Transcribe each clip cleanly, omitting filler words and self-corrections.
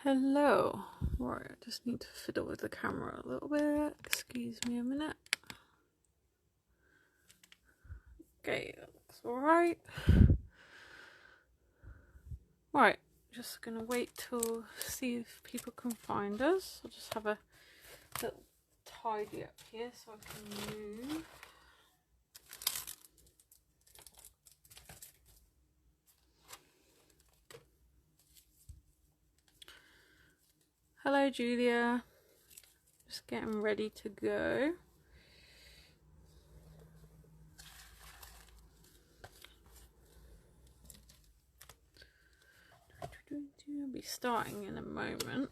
Hello. Right, I just need to fiddle with the camera a little bit. Excuse me a minute. Okay, that looks alright. Right, just gonna wait to see if people can find us. I'll just have a little tidy up here so I can move. Hello, Julia. Just getting ready to go. I'll be starting in a moment.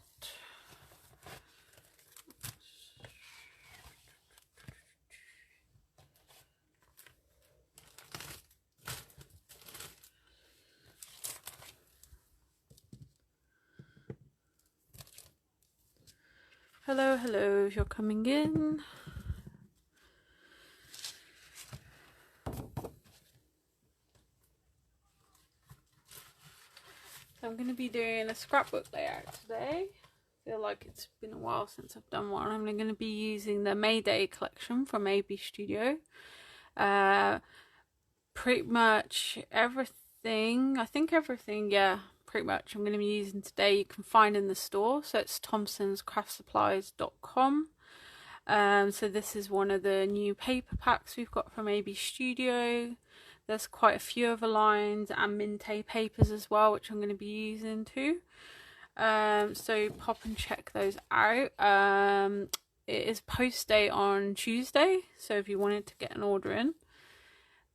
Hello, hello, if you're coming in. So I'm going to be doing a scrapbook layout today. I feel like it's been a while since I've done one. I'm going to be using the Mayday collection from AB Studio. Pretty much everything, I think everything, yeah, pretty much I'm going to be using today you can find in the store. So it's thompsonscraftsupplies.com. So this is one of the new paper packs we've got from AB Studio. There's quite a few other lines and Mintay papers as well, which I'm going to be using too. So pop and check those out. It is post date on Tuesday, so if you wanted to get an order in,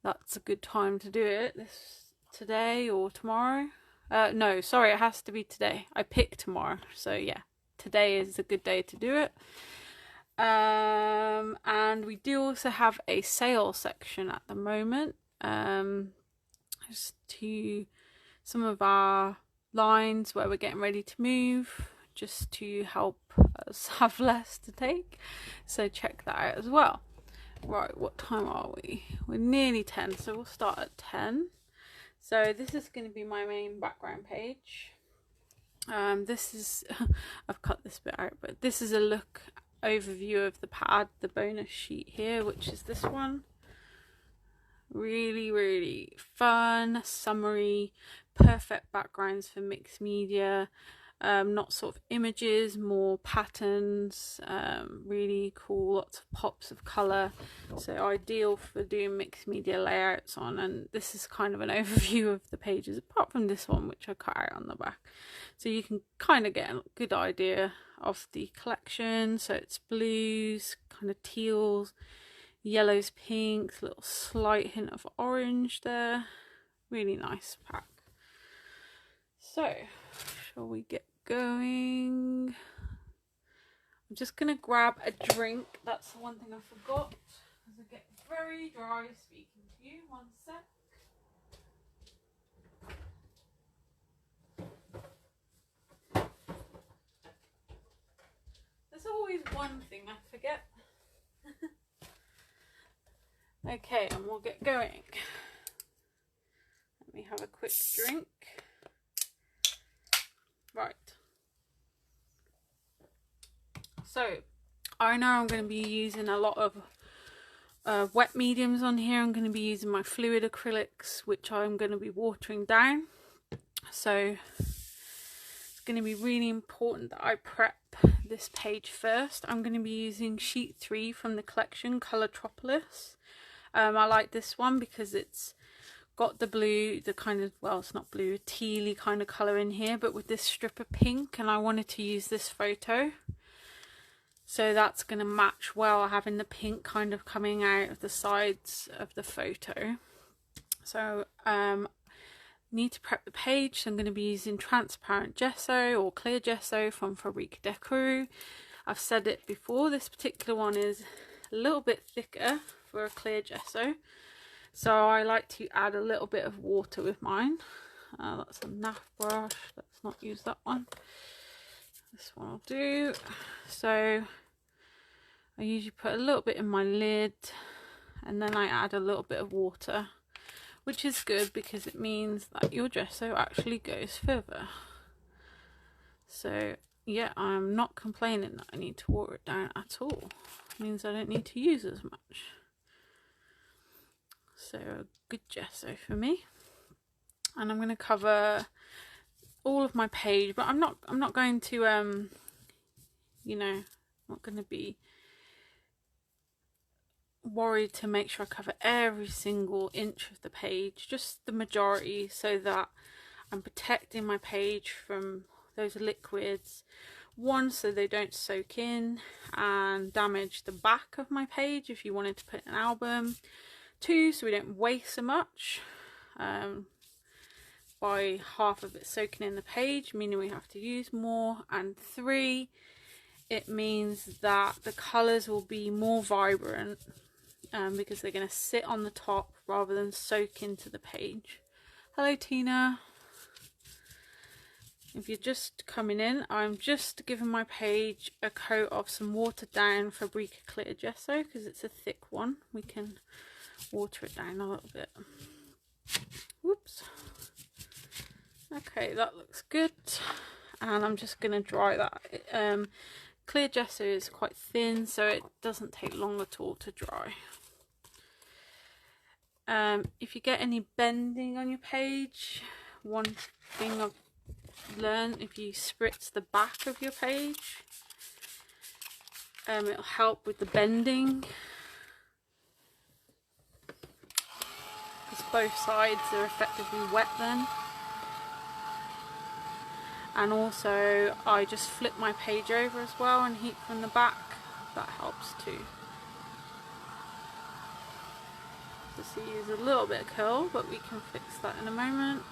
that's a good time to do it. Today or tomorrow. No, sorry, it has to be today. I picked tomorrow, so yeah, today is a good day to do it. And we do also have a sale section at the moment. Just to some of our lines where we're getting ready to move, just to help us have less to take. So check that out as well. Right, what time are we? We're nearly 10, so we'll start at 10. So this is going to be my main background page. This is I've cut this bit out, but this is a look overview of the pad, the bonus sheet here, which is this one. Really fun, summery, perfect backgrounds for mixed media. Not sort of images, more patterns. Really cool, lots of pops of colour, so ideal for doing mixed media layouts on. And this is kind of an overview of the pages, apart from this one which I cut out on the back, so you can kind of get a good idea of the collection. So it's blues, kind of teals, yellows, pinks, little slight hint of orange there. Really nice pack. So shall we get going? I'm just gonna grab a drink. That's the one thing I forgot, as I get very dry speaking to you. One sec. There's always one thing I forget. Okay, and we'll get going. Let me have a quick drink. Right. So, I know I'm going to be using a lot of wet mediums on here. I'm going to be using my fluid acrylics, which I'm going to be watering down. So, it's going to be really important that I prep this page first. I'm going to be using sheet 3 from the collection, Colotropolis. I like this one because it's got the blue, the kind of, well, it's not blue, tealy kind of colour in here, but with this strip of pink, and I wanted to use this photo. So that's going to match well, having the pink kind of coming out of the sides of the photo. So need to prep the page, so I'm going to be using transparent gesso or clear gesso from Fabrique Deco. I've said it before, this particular one is a little bit thicker for a clear gesso, so I like to add a little bit of water with mine. That's a NAF brush, let's not use that one. This one will do. So I usually put a little bit in my lid, and then I add a little bit of water, which is good because it means that your gesso actually goes further. So yeah, I'm not complaining that I need to water it down at all. It means I don't need to use as much. So a good gesso for me. And I'm going to cover all of my page, but I'm not going to you know, not going to be worried to make sure I cover every single inch of the page, just the majority, so that I'm protecting my page from those liquids. One, so they don't soak in and damage the back of my page if you wanted to put an album. Two, so we don't waste so much by half of it soaking in the page, meaning we have to use more. And three, it means that the colours will be more vibrant because they're going to sit on the top rather than soak into the page. Hello Tina. If you're just coming in, I'm just giving my page a coat of some watered down Fabrica Clear Gesso because it's a thick one. We can water it down a little bit. Whoops. Okay, that looks good. And I'm just going to dry that. Clear gesso is quite thin, so it doesn't take long at all to dry. If you get any bending on your page, one thing I've learned, if you spritz the back of your page, it'll help with the bending, because both sides are effectively wet then. And also I just flip my page over as well and heat from the back. That helps too. Just use a little bit of curl, but we can fix that in a moment.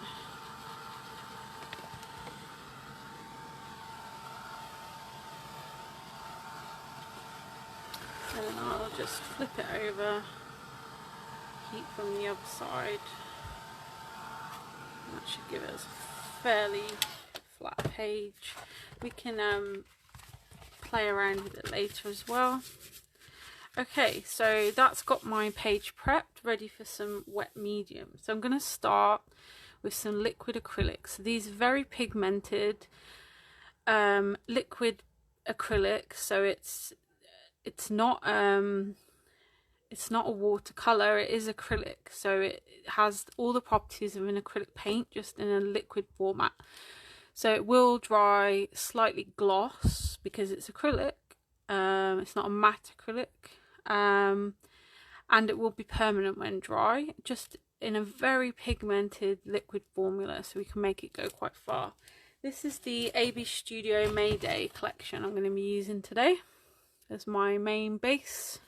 And then I'll just flip it over, heat from the other side. And that should give us a fairly flat page. We can play around with it later as well. Okay, so that's got my page prepped, ready for some wet medium. So I'm going to start with some liquid acrylics. These are very pigmented liquid acrylic, so it's not a watercolor, it is acrylic, so it has all the properties of an acrylic paint, just in a liquid format. So it will dry slightly gloss because it's acrylic. It's not a matte acrylic. And it will be permanent when dry, just in a very pigmented liquid formula, so we can make it go quite far. This is the AB Studio Mayday collection I'm going to be using today as my main base,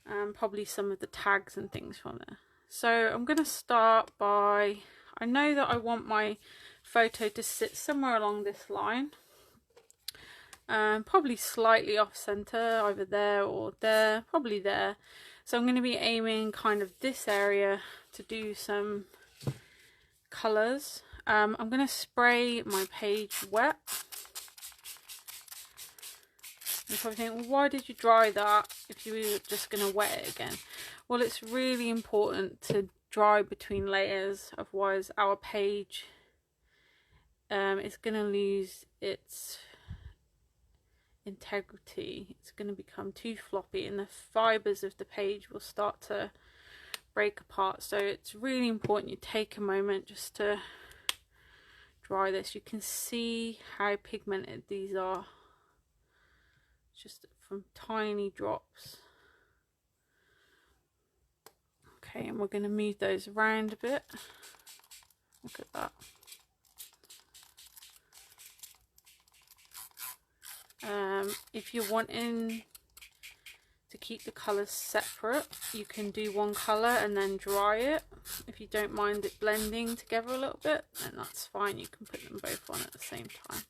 and probably some of the tags and things from there. So I'm going to start by, I know that I want my photo to sit somewhere along this line. Probably slightly off center, either there or there, probably there. So I'm going to be aiming kind of this area to do some colours. I'm going to spray my page wet. You probably think, well, why did you dry that if you were just going to wet it again? Well, it's really important to dry between layers, otherwise our page is going to lose its integrity. It's going to become too floppy and the fibers of the page will start to break apart. So it's really important you take a moment just to dry this. You can see how pigmented these are, just from tiny drops. Okay, and we're going to move those around a bit. Look at that. If you're wanting to keep the colours separate, you can do one colour and then dry it. If you don't mind it blending together a little bit, then that's fine. You can put them both on at the same time.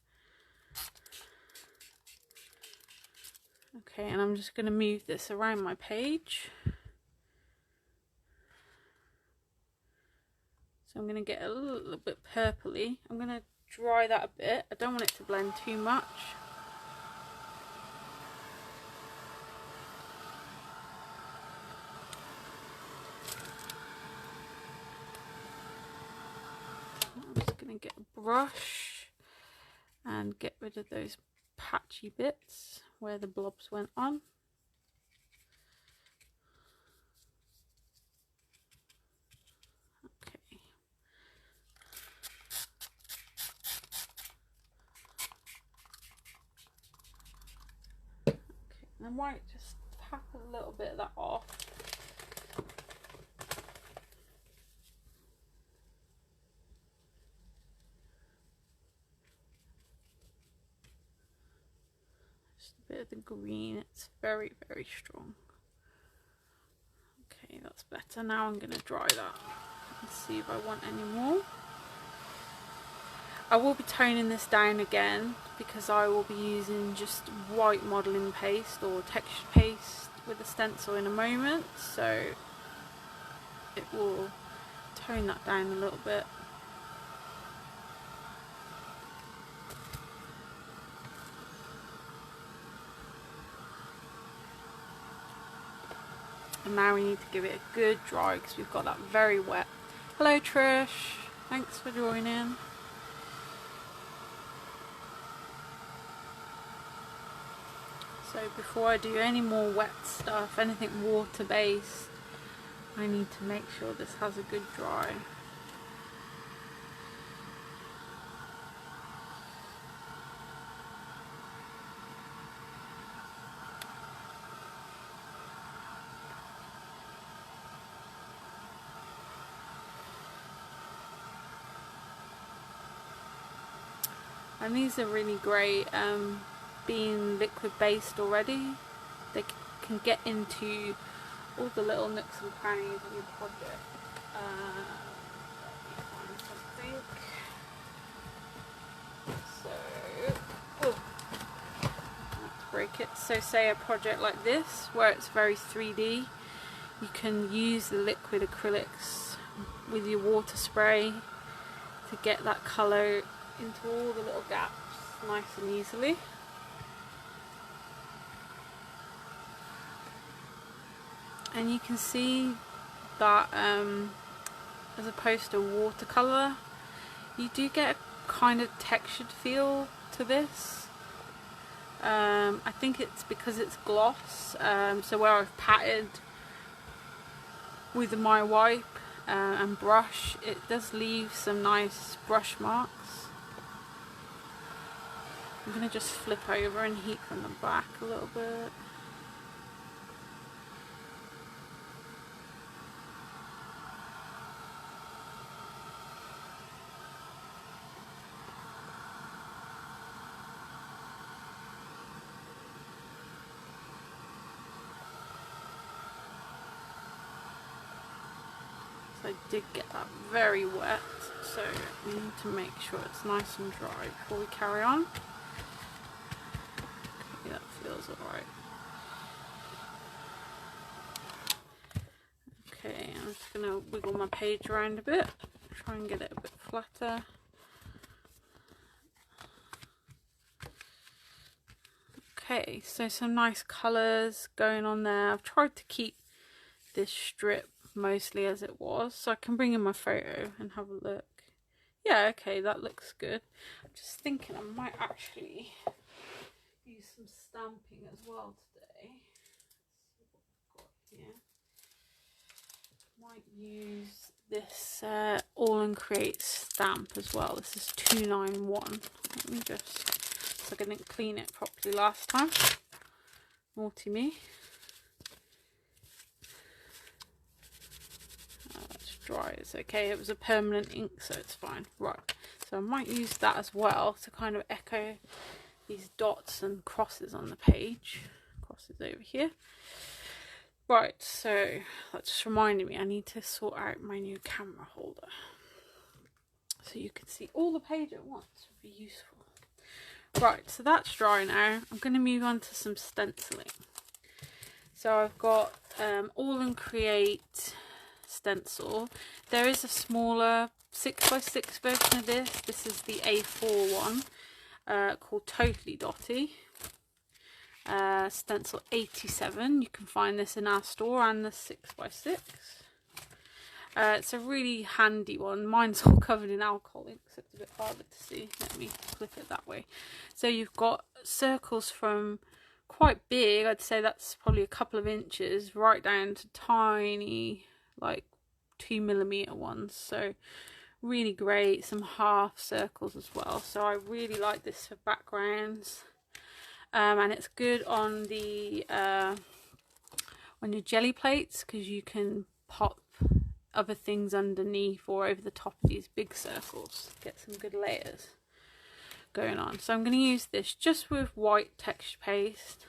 Okay, and I'm just going to move this around my page. So I'm going to get a little bit purpley. I'm going to dry that a bit. I don't want it to blend too much. I'm just going to get a brush and get rid of those patchy bits where the blobs went on. Okay. Okay, I might just tap a little bit of that off. Bit of the green, it's very strong. Okay, that's better. Now I'm going to dry that and see if I want any more. I will be toning this down again because I will be using just white modelling paste or texture paste with the stencil in a moment, so it will tone that down a little bit. And now we need to give it a good dry because we've got that very wet. Hello Trish, thanks for joining. So before I do any more wet stuff, anything water based, I need to make sure this has a good dry. And these are really great, being liquid based already. They can get into all the little nooks and crannies of your project. Let me find something. So, let's break it. So say a project like this, where it's very 3D, you can use the liquid acrylics with your water spray to get that colour into all the little gaps nice and easily. And you can see that as opposed to watercolour, you do get a kind of textured feel to this. I think it's because it's gloss, so where I've patted with my wipe and brush, it does leave some nice brush marks. I'm going to just flip over and heat from the back a little bit. So I did get that very wet, so we need to make sure it's nice and dry before we carry on. Okay, that feels alright. Okay, I'm just going to wiggle my page around a bit, try and get it a bit flatter. Okay, so some nice colours going on there. I've tried to keep this strip mostly as it was, so I can bring in my photo and have a look. Yeah, okay, that looks good. I'm just thinking I might actually use some stamping as well today. Let's see what I've got here. Might use this All and Create stamp as well. This is 291. Let me just, so I didn't clean it properly last time. Naughty me. It's dry, it's okay. It was a permanent ink, so it's fine. Right, so I might use that as well to kind of echo these dots and crosses on the page. Crosses over here. Right, so that just reminded me I need to sort out my new camera holder so you can see all the page at once. Would be useful. Right, so that's dry now. I'm going to move on to some stenciling. So I've got All and Create stencil. There is a smaller 6x6 version of this. This is the A4 one called Totally Dotty. Stencil 87. You can find this in our store and the 6x6. It's a really handy one. Mine's all covered in alcohol ink, so it's a bit harder to see. Let me flip it that way. So you've got circles from quite big, I'd say that's probably a couple of inches, right down to tiny, like 2mm ones. So really great. Some half circles as well. So I really like this for backgrounds. And it's good on the on your jelly plates, because you can pop other things underneath or over the top of these big circles. Get some good layers going on. So I'm going to use this just with white texture paste,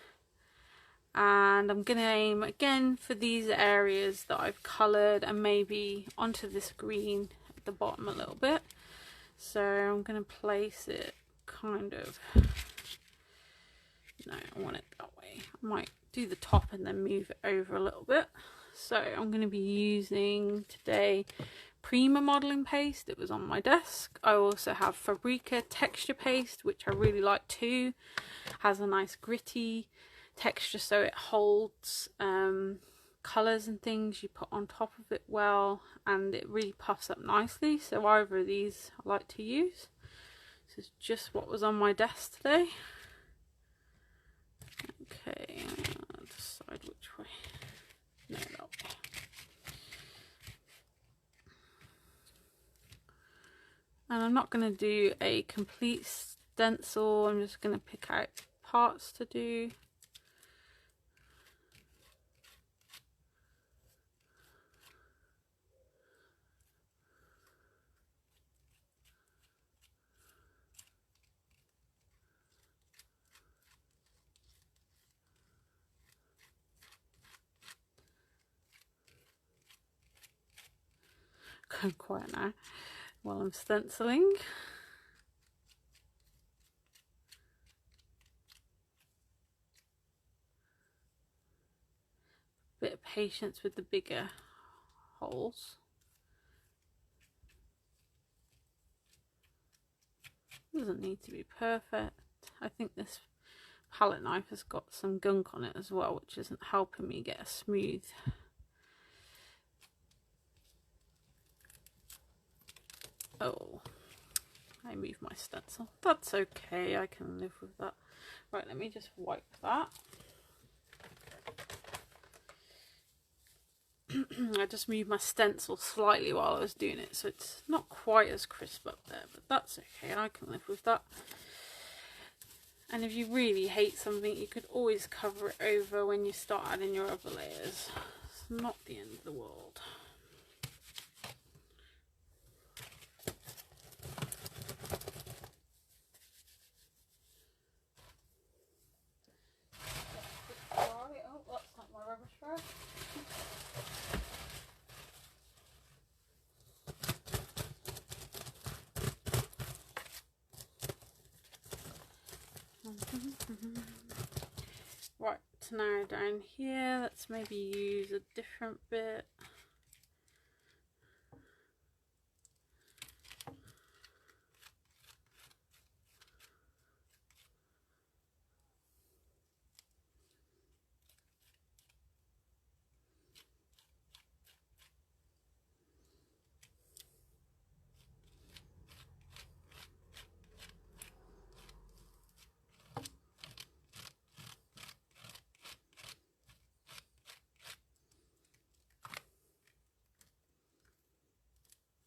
and I'm going to aim again for these areas that I've coloured and maybe onto this green at the bottom a little bit. So I'm going to place it kind of, no, I want it that way. I might do the top and then move it over a little bit. So I'm going to be using today Prima modelling paste. It was on my desk. I also have Fabrica texture paste, which I really like too. Has a nice gritty texture, so it holds colours and things you put on top of it well, and it really puffs up nicely. So either of these I like to use. This is just what was on my desk today. Okay, I'll decide which way. No, that way. And I'm not going to do a complete stencil, I'm just going to pick out parts to do. Going quiet now while I'm stenciling. Bit of patience with the bigger holes. Doesn't need to be perfect. I think this palette knife has got some gunk on it as well, which isn't helping me get a smooth. Oh, I moved my stencil. That's okay, I can live with that. Right, let me just wipe that. I just moved my stencil slightly while I was doing it, so it's not quite as crisp up there, but that's okay, I can live with that. And if you really hate something, you could always cover it over when you start adding your other layers. It's not the end of the world. Oh, that's not my rubbish bag. Right, now down here, let's maybe use a different bit.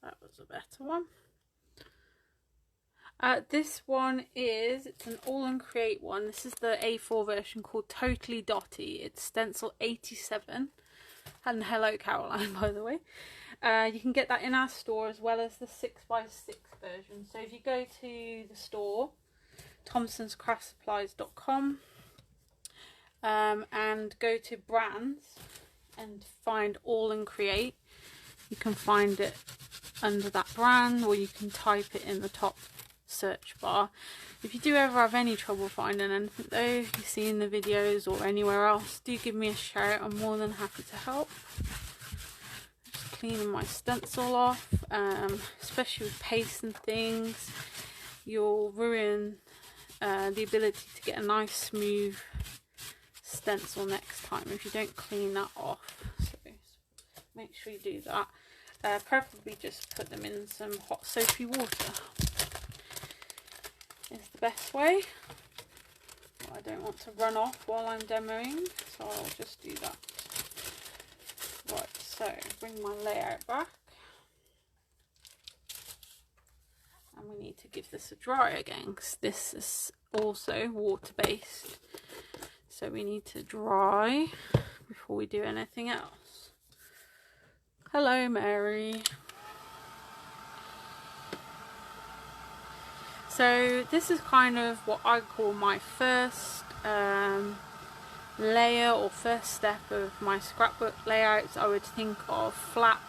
That was a better one. This one it's an All and Create one. This is the A4 version called Totally Dotty. It's stencil 87. And hello Caroline, by the way. You can get that in our store as well as the 6x6 version. So if you go to the store, thompsonscraftsupplies.com, and go to brands and find All and Create, you can find it under that brand, or you can type it in the top search bar. If you do ever have any trouble finding anything though, you see in the videos or anywhere else, do give me a shout. I'm more than happy to help. Just cleaning my stencil off, especially with paste and things, you'll ruin the ability to get a nice smooth stencil next time if you don't clean that off. So make sure you do that. Preferably just put them in some hot soapy water is the best way. I don't want to run off while I'm demoing, so I'll just do that. Right, so bring my layout back. And we need to give this a dry again, because this is also water-based. So we need to dry before we do anything else. Hello, Mary. So this is kind of what I call my first layer or first step of my scrapbook layouts. I would think of flat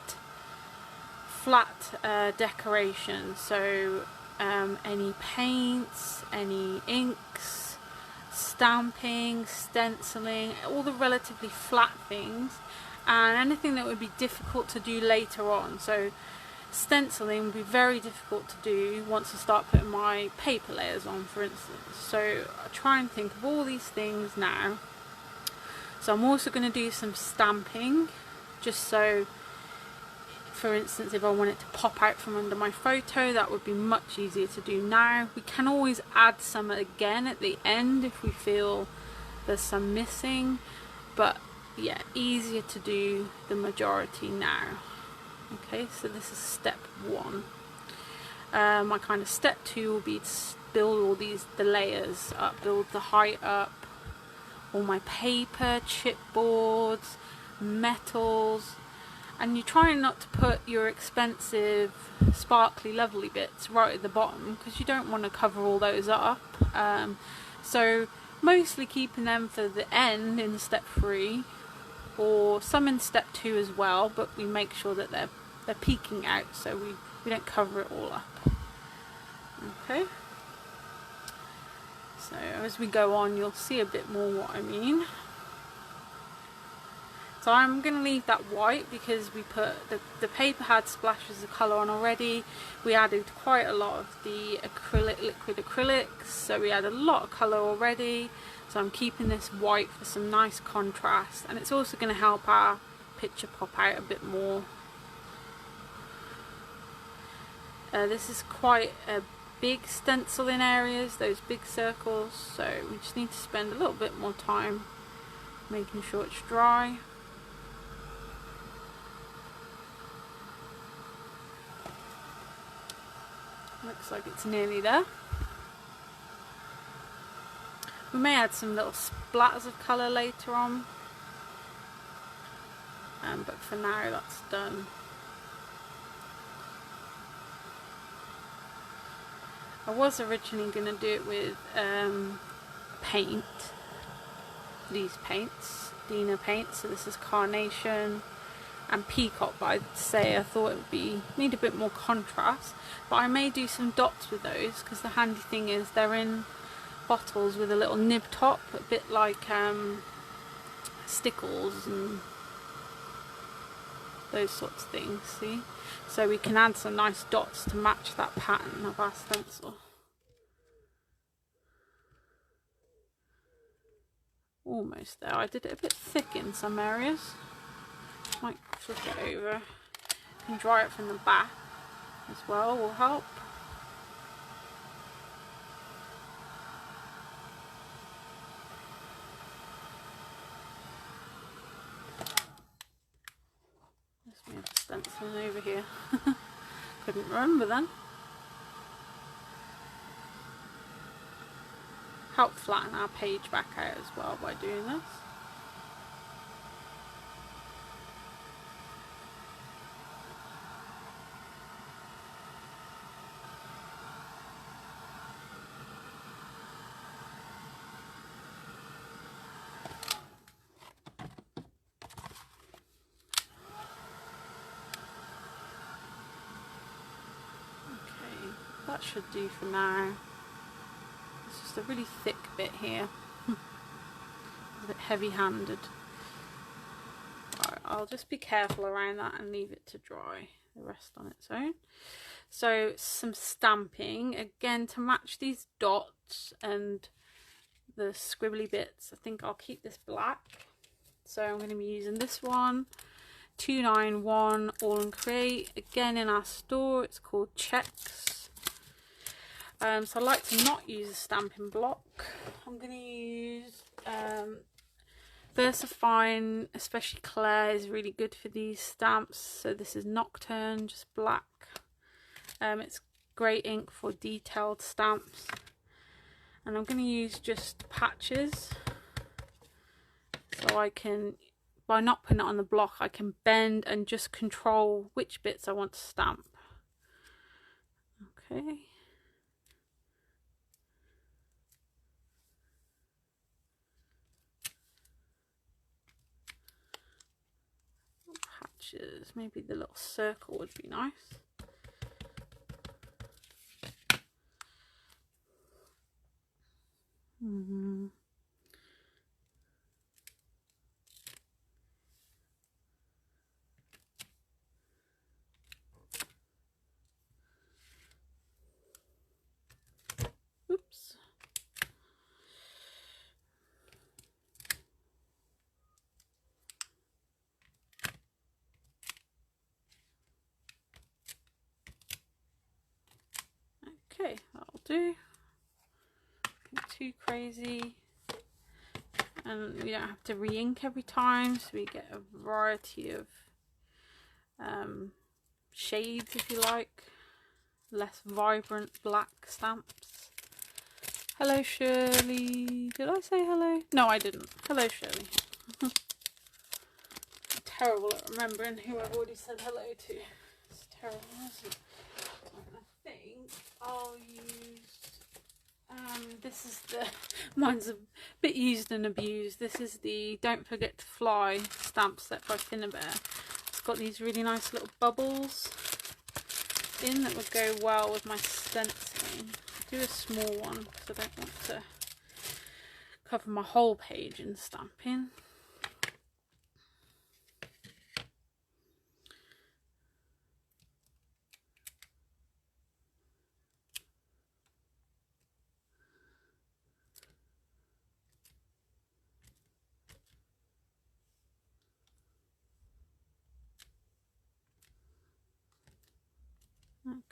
decoration. So any paints, any inks, stamping, stenciling, all the relatively flat things, and anything that would be difficult to do later on. So stenciling would be very difficult to do once I start putting my paper layers on, for instance. So I try and think of all these things now. So I'm also going to do some stamping, just so, for instance, if I want it to pop out from under my photo, that would be much easier to do now. We can always add some again at the end if we feel there's some missing, but yeah, easier to do the majority now. Okay, so this is step one. My kind of step two will be to build all the layers up, build the height up, all my paper, chipboards, metals, and you're trying not to put your expensive sparkly lovely bits right at the bottom, because you don't want to cover all those up. So mostly keeping them for the end in step three, or some in step two as well, but we make sure that they're peeking out, so we don't cover it all up. Okay, so as we go on, you'll see a bit more what I mean. So I'm going to leave that white because we put the paper had splashes of colour on already. We added quite a lot of the liquid acrylics, so we had a lot of colour already. So I'm keeping this white for some nice contrast, and it's also going to help our picture pop out a bit more. This is quite a big stencil in areas, those big circles, so we just need to spend a little bit more time making sure it's dry. Looks like it's nearly there. We may add some little splatters of colour later on, but for now that's done. I was originally going to do it with paint, these paints, Dina paints, so this is Carnation and Peacock, but I'd say I thought it would need a bit more contrast, but I may do some dots with those, because the handy thing is they're in bottles with a little nib top, a bit like Stickles and those sorts of things, see? So we can add some nice dots to match that pattern of our stencil. Almost there. I did it a bit thick in some areas. Might flip it over. You can dry it from the back as well, will help. There's me stenciling over here. Couldn't remember then. Help flatten our page back out as well by doing this. Okay, that should do for now. It's just a really thick bit here. It's a bit heavy-handed. Right, I'll just be careful around that and leave it to dry the rest on its own. So some stamping again to match these dots and the scribbly bits. I think I'll keep this black, so I'm going to be using this one. 291 All and Create. Again, in our store, it's called Checks. So I like to not use a stamping block. I'm going to use VersaFine, especially Claire is really good for these stamps. So this is Nocturne, just black. It's great ink for detailed stamps. And I'm going to use just patches. So I can, by not putting it on the block, I can bend and just control which bits I want to stamp. Okay. Patches, maybe the little circle would be nice. Oops. Okay, that'll do. Not too crazy. And we don't have to re-ink every time, so we get a variety of shades, if you like. Less vibrant black stamps. Hello, Shirley. Did I say hello? No, I didn't. Hello, Shirley. I'm terrible at remembering who I've already said hello to. It's terrible, isn't it? I think I'll use... this is the... Mine's a bit used and abused. This is the Don't Forget to Fly stamp set by Finnabair. It's got these really nice little bubbles in that would go well with my stenciling. I'll do a small one because I don't want to cover my whole page in stamping.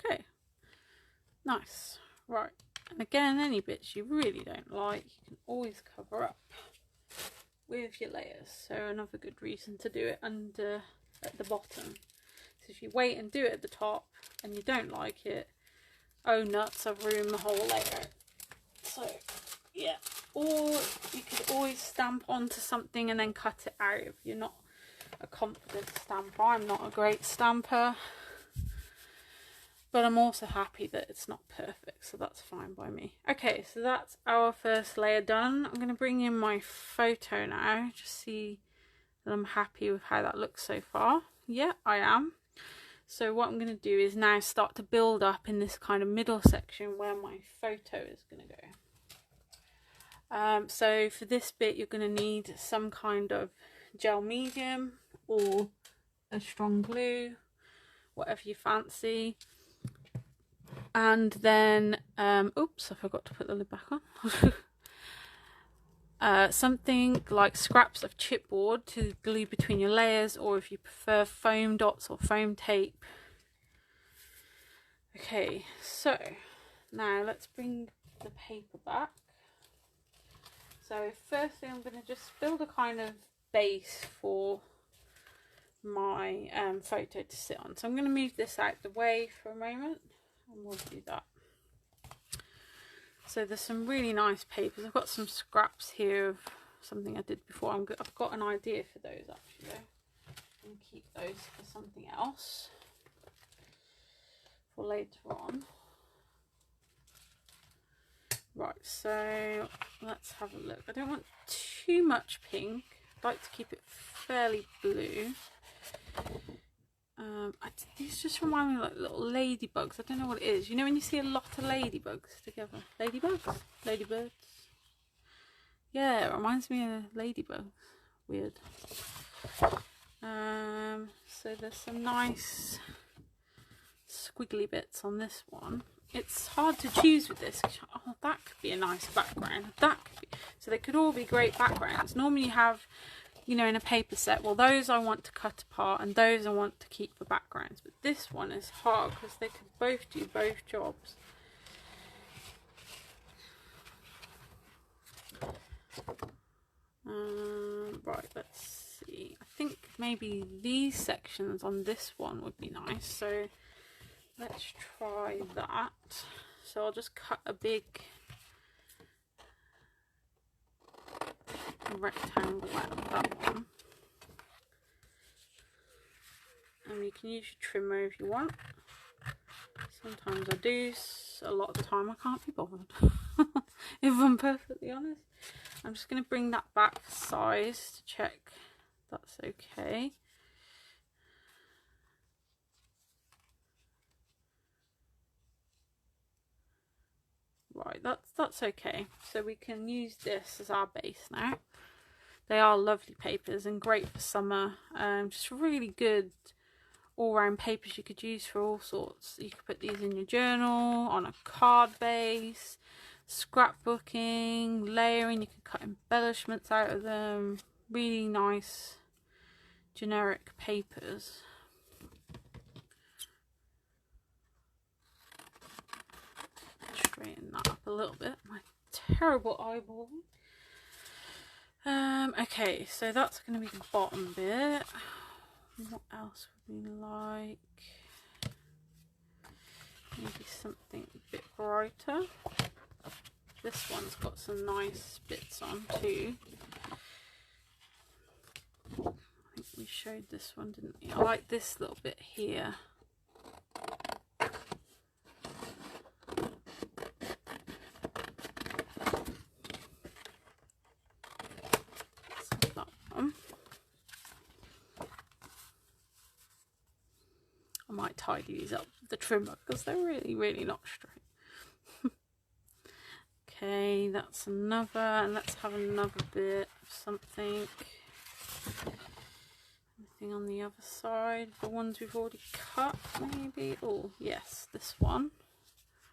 Okay, nice. Right, and again, any bits you really don't like, you can always cover up with your layers. So another good reason to do it under at the bottom. So if you wait and do it at the top and you don't like it, oh nuts, I've ruined the whole layer. So yeah, or you could always stamp onto something and then cut it out if you're not a confident stamper. I'm not a great stamper, but I'm also happy that it's not perfect, so that's fine by me. Okay, so that's our first layer done. I'm going to bring in my photo now, just see that I'm happy with how that looks so far. Yeah, I am. So what I'm going to do is now start to build up in this kind of middle section where my photo is going to go. So for this bit, you're going to need some kind of gel medium or a strong glue, whatever you fancy. And then, oops, I forgot to put the lid back on. Something like scraps of chipboard to glue between your layers, or if you prefer foam dots or foam tape. Okay, so now let's bring the paper back. So firstly, I'm going to just build a kind of base for my photo to sit on. So I'm going to move this out the way for a moment. And we'll do that. So there's some really nice papers. I've got some scraps here of something I did before. I've got an idea for those actually. I'm going to keep those for something else for later on. Right, so let's have a look. I don't want too much pink. I'd like to keep it fairly blue. These just remind me of like little ladybugs. I don't know what it is. You know when you see a lot of ladybugs together? Ladybugs? Ladybirds? Yeah, it reminds me of ladybugs. Weird. So there's some nice squiggly bits on this one. It's hard to choose with this. Oh, that could be a nice background. That could be. So they could all be great backgrounds. Normally you have you know, in a paper set. Well, those I want to cut apart and those I want to keep for backgrounds. But this one is hard because they could both do both jobs. Right, let's see. I think maybe these sections on this one would be nice. So let's try that. So I'll just cut a big rectangle out of that one. And you can use your trimmer if you want. Sometimes I do. A lot of the time I can't be bothered. If I'm perfectly honest. I'm just going to bring that back size to check that's okay. Right, that's okay. So we can use this as our base now. They are lovely papers and great for summer. Just really good all-round papers you could use for all sorts. You could put these in your journal, on a card base, scrapbooking, layering. You can cut embellishments out of them. Really nice generic papers. Straighten that up a little bit. My terrible eyeballing. Okay, so that's going to be the bottom bit. What else would we like? Maybe something a bit brighter. This one's got some nice bits on too. I think we showed this one, didn't we? I like this little bit here. That one. I might tidy these up with the trimmer because they're really not straight. Okay, that's another, and let's have another bit of something. Anything on the other side? The ones we've already cut, maybe? Oh, yes, this one.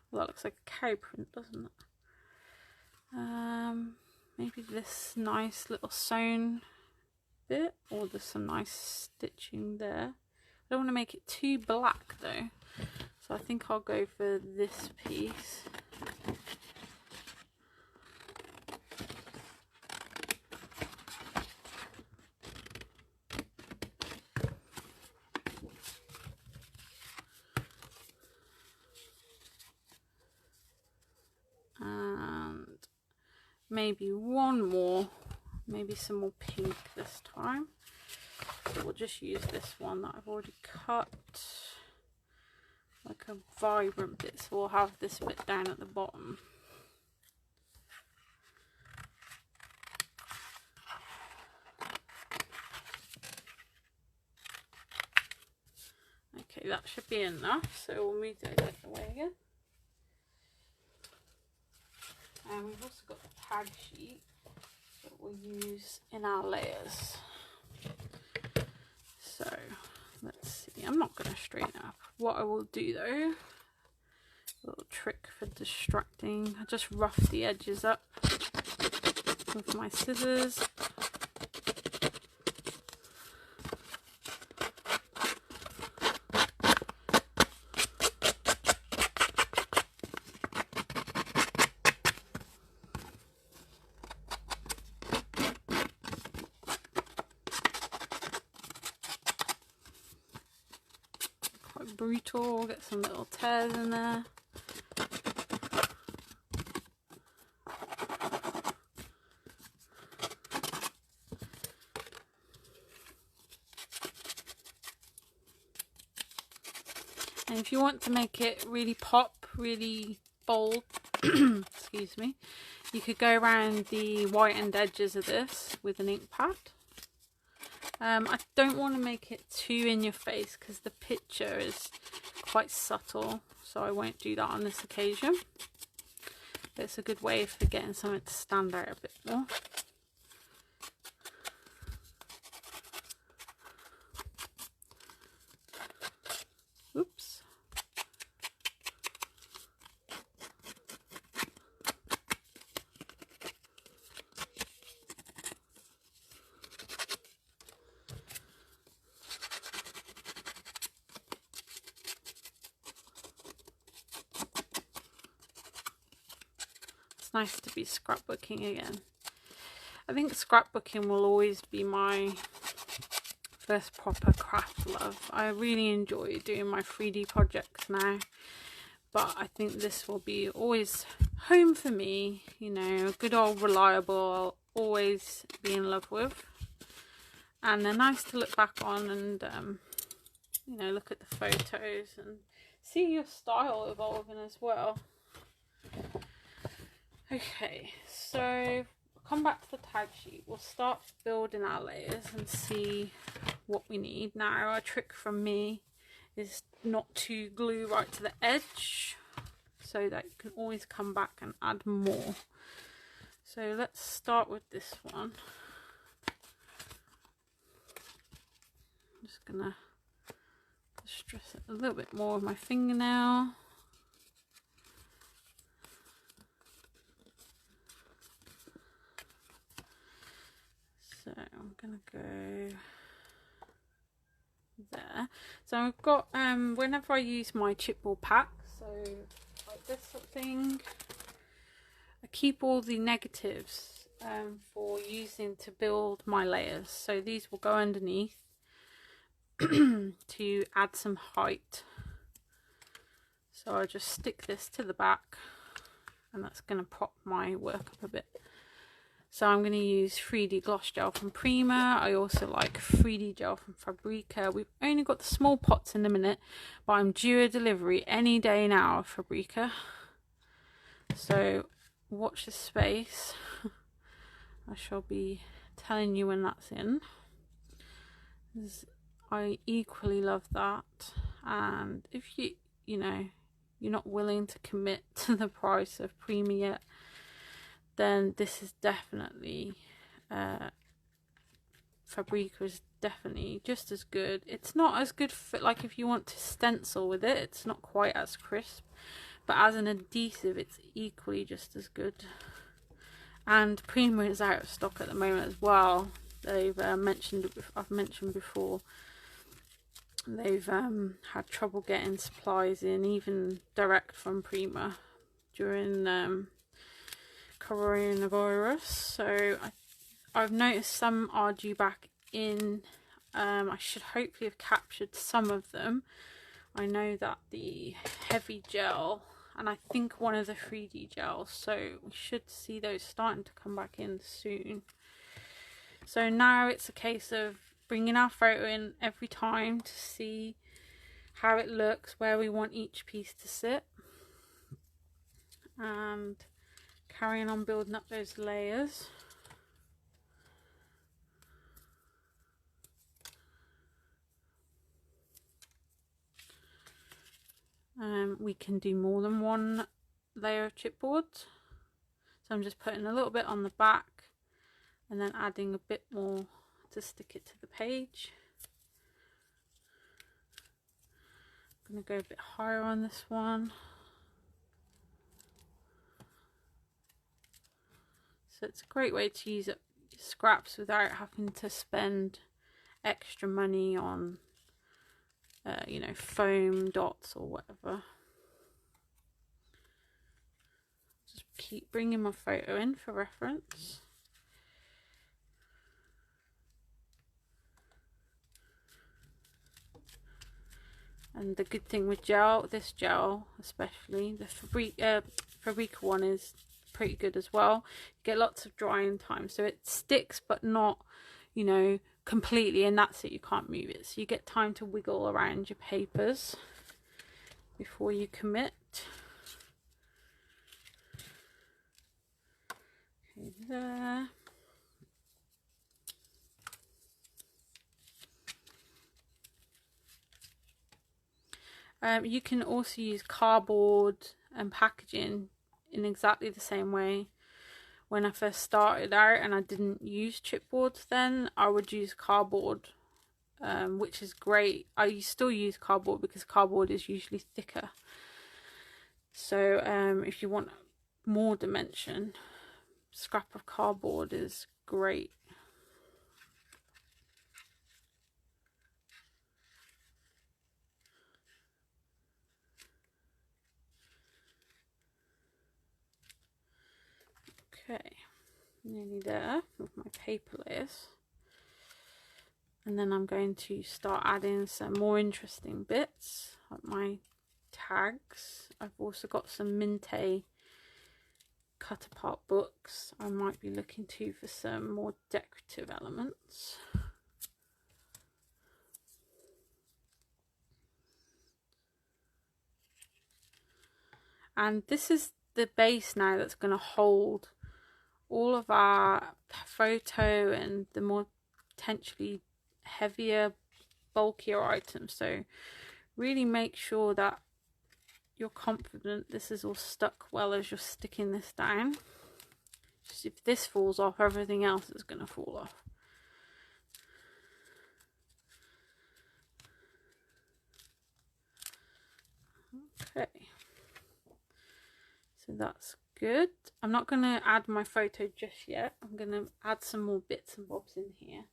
Well, that looks like a cow print, doesn't it? Maybe this nice little sewn bit, or there's some nice stitching there. I don't want to make it too black though, so I think I'll go for this piece. And maybe one more, maybe some more pink this time. So we'll just use this one that I've already cut, like a vibrant bit, so we'll have this bit down at the bottom. Okay, that should be enough, so we'll move those out of the way again. And we've also got the tag sheet that we'll use in our layers. So let's see, I'm not going to straighten up. What I will do though, a little trick for distracting, I just rough the edges up with my scissors. Brutal, get some little tears in there. And if you want to make it really pop, really bold, excuse me, you could go around the whitened edges of this with an ink pad. I don't want to make it too in your face because the picture is quite subtle, so I won't do that on this occasion. But it's a good way for getting something to stand out a bit more. Oops. It's nice to be scrapbooking again. I think scrapbooking will always be my first proper craft love. I really enjoy doing my 3D projects now, but I think this will be always home for me, you know, a good old reliable, I'll always be in love with. And they're nice to look back on and, you know, look at the photos and see your style evolving as well. Okay, so come back to the tag sheet. We'll start building our layers and see what we need. Now, a trick from me is not to glue right to the edge, so that you can always come back and add more. So let's start with this one. I'm just gonna stress it a little bit more with my fingernail. So I'm gonna go there. So I've got whenever I use my chipboard pack, so like this sort of thing, I keep all the negatives for using to build my layers. So these will go underneath to add some height. So I just stick this to the back, and that's going to prop my work up a bit. So I'm going to use 3D gloss gel from Prima. I also like 3D gel from Fabrica. We've only got the small pots in a minute, but I'm due a delivery any day now of Fabrica. So watch this space. I shall be telling you when that's in. I equally love that. And if you know, you're not willing to commit to the price of Prima yet, then this is definitely Fabrica is definitely just as good. It's not as good for, like, if you want to stencil with it, it's not quite as crisp, but as an adhesive it's equally just as good. And Prima is out of stock at the moment as well. They've I've mentioned before, they've had trouble getting supplies in, even direct from Prima, during coronavirus. So I've noticed some are due back in. I should hopefully have captured some of them. I know that the heavy gel, and I think one of the 3D gels, so we should see those starting to come back in soon. So now it's a case of bringing our photo in every time to see how it looks, where we want each piece to sit, and carrying on building up those layers. We can do more than one layer of chipboard, so I'm just putting a little bit on the back and then adding a bit more to stick it to the page. I'm going to go a bit higher on this one. So it's a great way to use up scraps without having to spend extra money on you know, foam dots or whatever. Just keep bringing my photo in for reference. And the good thing with gel, this gel especially, the Fabrica one is pretty good as well. You get lots of drying time, so it sticks but not, you know, completely, and that's it, you can't move it. So you get time to wiggle around your papers before you commit. Okay, there. You can also use cardboard and packaging in exactly the same way. When I first started out and I didn't use chipboards, then I would use cardboard, which is great. I still use cardboard because cardboard is usually thicker. So if you want more dimension, scrap of cardboard is great. Okay, nearly there with my paper layers. And then I'm going to start adding some more interesting bits, like my tags. I've also got some Minte cut apart books I might be looking to for some more decorative elements. And this is the base now that's going to hold all of our photo and the more potentially heavier, bulkier items. So really make sure that you're confident this is all stuck well as you're sticking this down. Just if this falls off, everything else is going to fall off. Okay, so that's good. I'm not going to add my photo just yet. I'm going to add some more bits and bobs in here.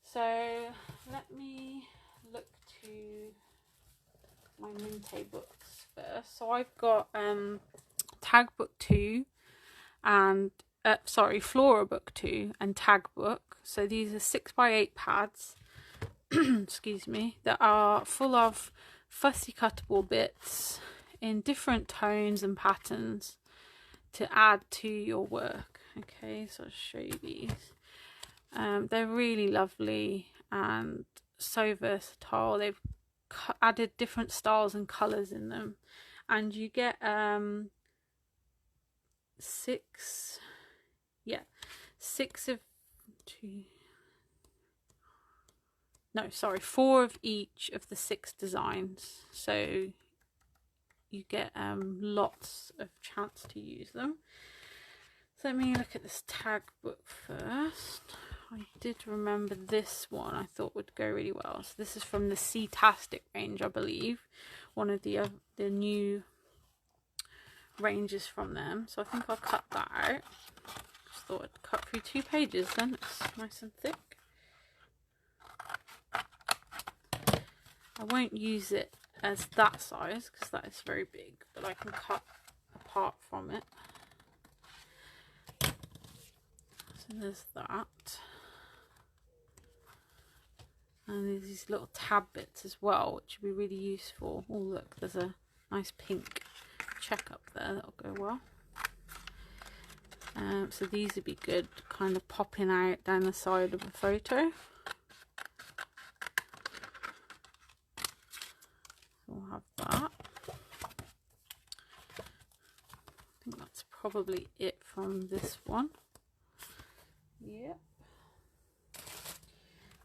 So let me look to my Minte books first. So I've got Tag Book 2 and Flora Book 2 and Tag Book. So these are 6x8 pads excuse me, that are full of fussy cuttable bits in different tones and patterns to add to your work. Okay, so I'll show you these. They're really lovely and so versatile. They've added different styles and colours in them, and you get 4 of each of the 6 designs, so you get lots of chance to use them. So let me look at this tag book first. I did remember this one I thought would go really well. So this is from the Seatastic range, I believe, one of the new ranges from them. So I think I'll cut that out. Just thought I'd cut through 2 pages then. It's nice and thick. I won't use it as that size because that is very big, but I can cut apart from it. So there's that. And there's these little tab bits as well, which would be really useful. Oh look, there's a nice pink check up there, that'll go well. So these would be good, kind of popping out down the side of a photo. We'll have that. I think that's probably it from this one. Yep.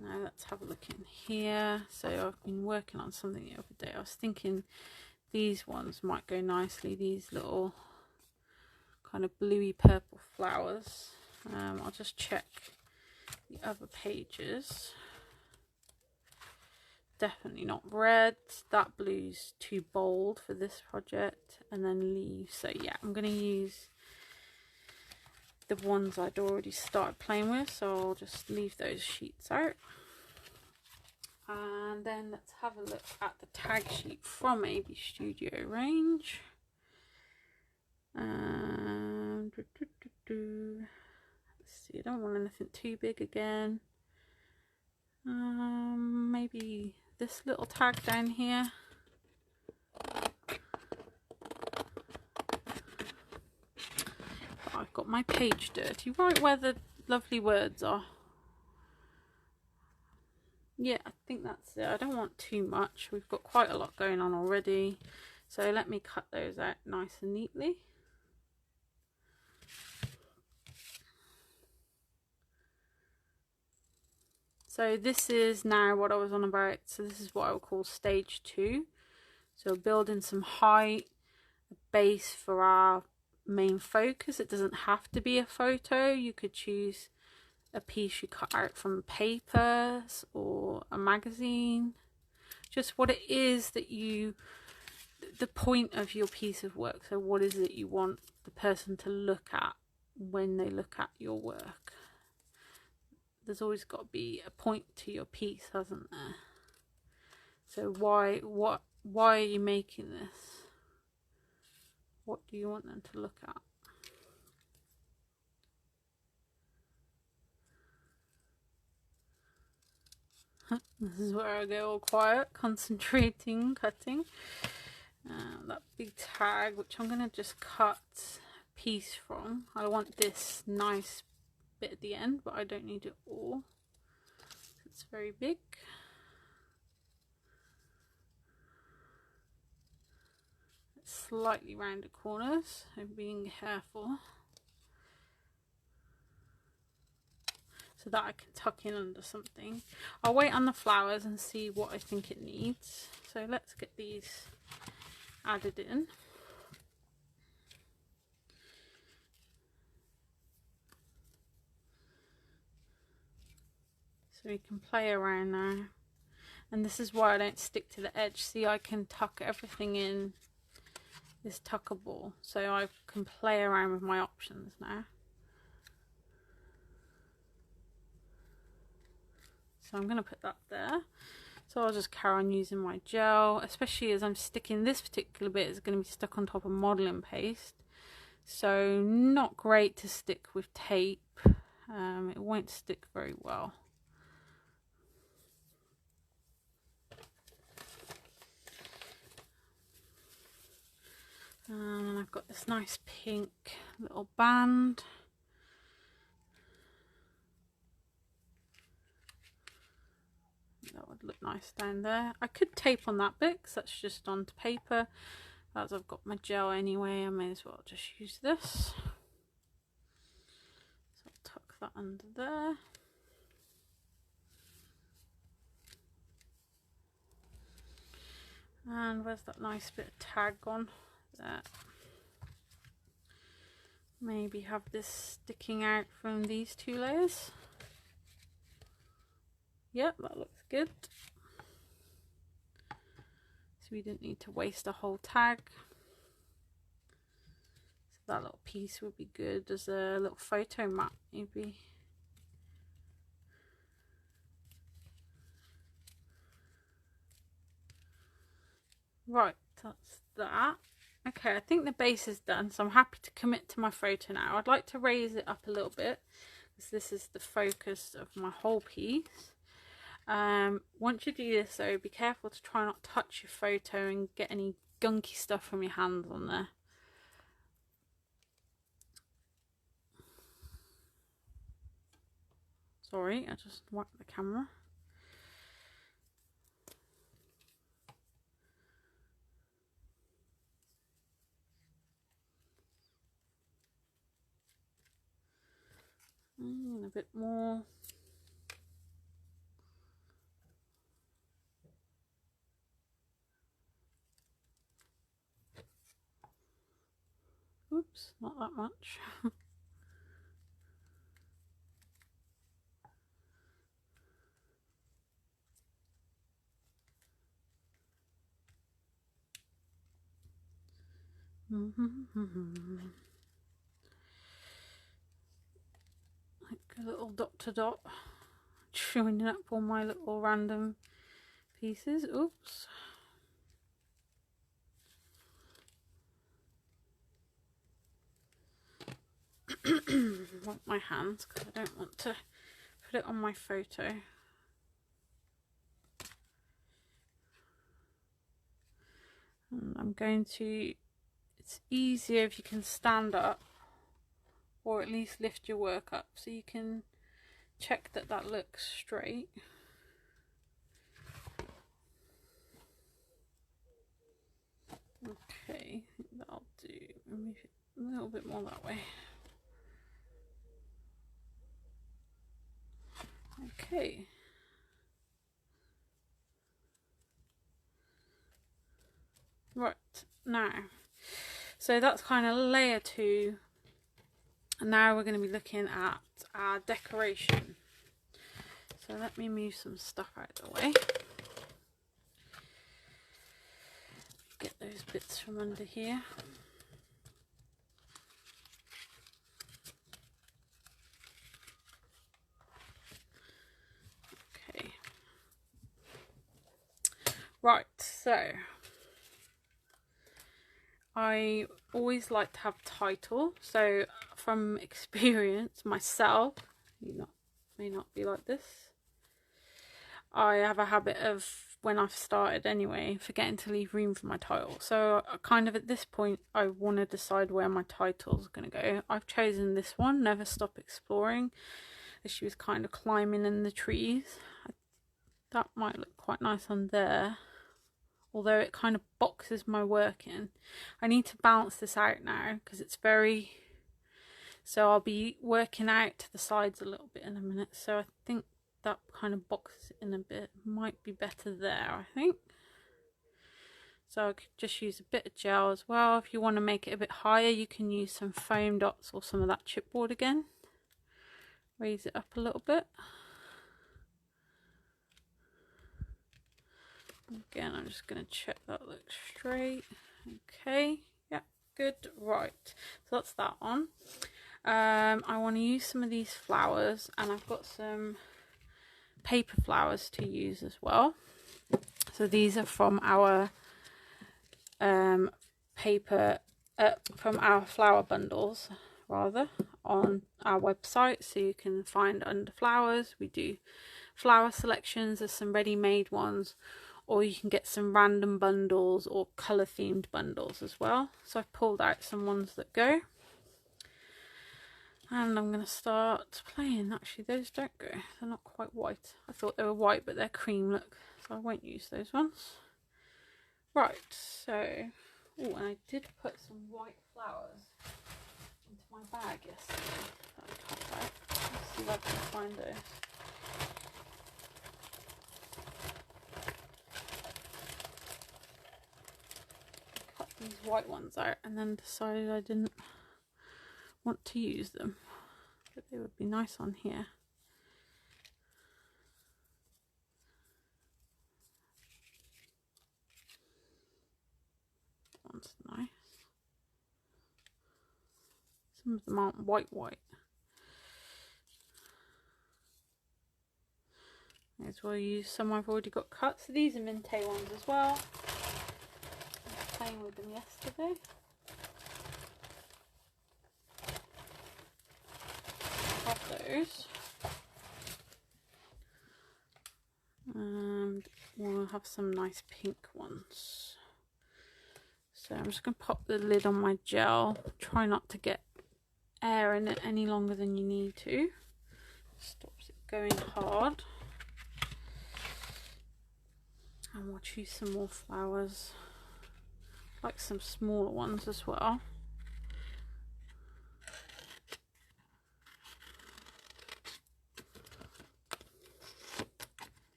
Now let's have a look in here. So I've been working on something the other day. I was thinking these ones might go nicely. These little kind of bluey purple flowers. I'll just check the other pages. Definitely not red. That blue's too bold for this project. And then leaves. So yeah, I'm going to use the ones I'd already started playing with, so I'll just leave those sheets out. And then let's have a look at the tag sheet from AB Studio range. Let's see, I don't want anything too big again. Maybe this little tag down here. I've got my page dirty right where the lovely words are. Yeah, I think that's it. I don't want too much. We've got quite a lot going on already. So let me cut those out nice and neatly. So this is now what I was on about. So this is what I would call stage 2. So building some height, a base for our main focus. It doesn't have to be a photo. You could choose a piece you cut out from papers or a magazine. Just what it is that you, the point of your piece of work. So what is it you want the person to look at when they look at your work? There's always got to be a point to your piece, hasn't there? So why are you making this? What do you want them to look at? This is where I go all quiet, concentrating, cutting. That big tag, which I'm going to just cut a piece from. I want this nice bit at the end, but I don't need it all. It's very big. Slightly rounded corners, so being careful. So that I can tuck in under something. I'll wait on the flowers and see what I think it needs. So let's get these added in. So we can play around now. And this is why I don't stick to the edge. See, I can tuck everything in this tuckable. So I can play around with my options now. So I'm going to put that there. So I'll just carry on using my gel, especially as I'm sticking this particular bit is going to be stuck on top of modelling paste. So not great to stick with tape. It won't stick very well. And I've got this nice pink little band. That would look nice down there. I could tape on that bit because that's just onto paper. As I've got my gel anyway, I may as well just use this. So I'll tuck that under there. And where's that nice bit of tag on? There. Maybe have this sticking out from these two layers. Yep, that looks good. So we didn't need to waste a whole tag. So that little piece would be good as a little photo mat maybe. Right, that's that. Okay, I think the base is done, so I'm happy to commit to my photo now. I'd like to raise it up a little bit because this is the focus of my whole piece. Once you do this though, be careful to try not to touch your photo and get any gunky stuff from your hands on there. Sorry, I just whacked the camera. And a bit more. Oops, not that much. Like a little dot to dot, joining up all my little random pieces. Oops. Want my hands because I don't want to put it on my photo. And I'm going to, it's easier if you can stand up or at least lift your work up so you can check that that looks straight. Okay, I think that'll do. Move it a little bit more that way. Okay. Right, now, so that's kind of layer 2. And now we're going to be looking at our decoration. So let me move some stuff out of the way. Get those bits from under here. Okay. Right, so I always like to have title. So from experience myself, may not be like this. I have a habit of, when I've started anyway, forgetting to leave room for my title. So kind of at this point I want to decide where my title's going to go. I've chosen this one, Never Stop Exploring, as she was kind of climbing in the trees. That might look quite nice on there, although it kind of boxes my work in. I need to balance this out now because it's very... So I'll be working out to the sides a little bit in a minute. So I think that kind of boxes it in a bit. Might be better there, I think. So I could just use a bit of gel as well. If you want to make it a bit higher, you can use some foam dots or some of that chipboard again. Raise it up a little bit. Again, I'm just going to check that looks straight. Okay, yeah, good. Right, so that's that on. I want to use some of these flowers, and I've got some paper flowers to use as well. So these are from our from our flower bundles, rather, on our website. So you can find under flowers, we do flower selections. There's some ready-made ones, or you can get some random bundles or colour themed bundles as well. So I've pulled out some ones that go. And I'm going to start playing. Actually, those don't go. They're not quite white. I thought they were white, but they're cream, look. So I won't use those ones. Right, so... Oh, and I did put some white flowers into my bag yesterday. That I cut out. Let's see if I can find those. I cut these white ones out and then decided I didn't want to use them, but they would be nice on here. That one's nice. Some of them aren't white. May as well use some I've already got cut. So these are Mintay ones as well. I was playing with them yesterday. Those, and we'll have some nice pink ones. So I'm just going to pop the lid on my gel. Try not to get air in it any longer than you need to. Stops it going hard. And we'll choose some more flowers, like some smaller ones as well.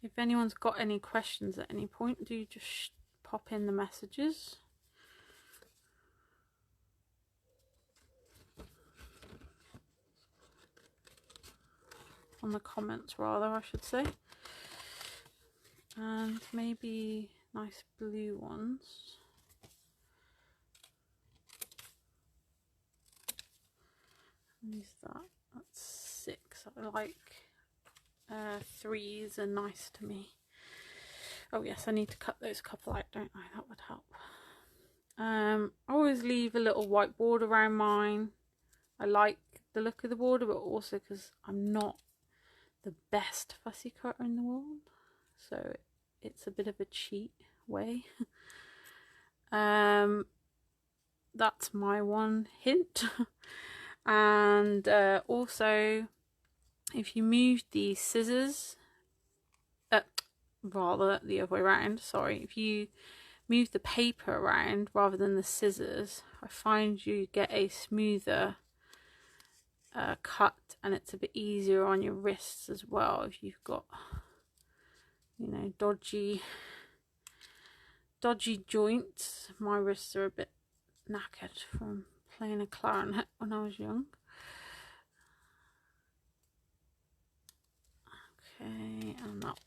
If anyone's got any questions at any point, do just pop in the messages. On the comments, rather, I should say. And maybe nice blue ones. Use that. That's 6. I like 3s are nice to me. Oh yes, I need to cut those couple out, don't I? That would help. I always leave a little white border around mine. I like the look of the border, but also because I'm not the best fussy cutter in the world, so it's a bit of a cheat way. That's my one hint. And also, if you move the scissors, rather the other way around, sorry, if you move the paper around rather than the scissors, I find you get a smoother cut, and it's a bit easier on your wrists as well if you've got, you know, dodgy joints. My wrists are a bit knackered from playing a clarinet when I was young. Okay, and that,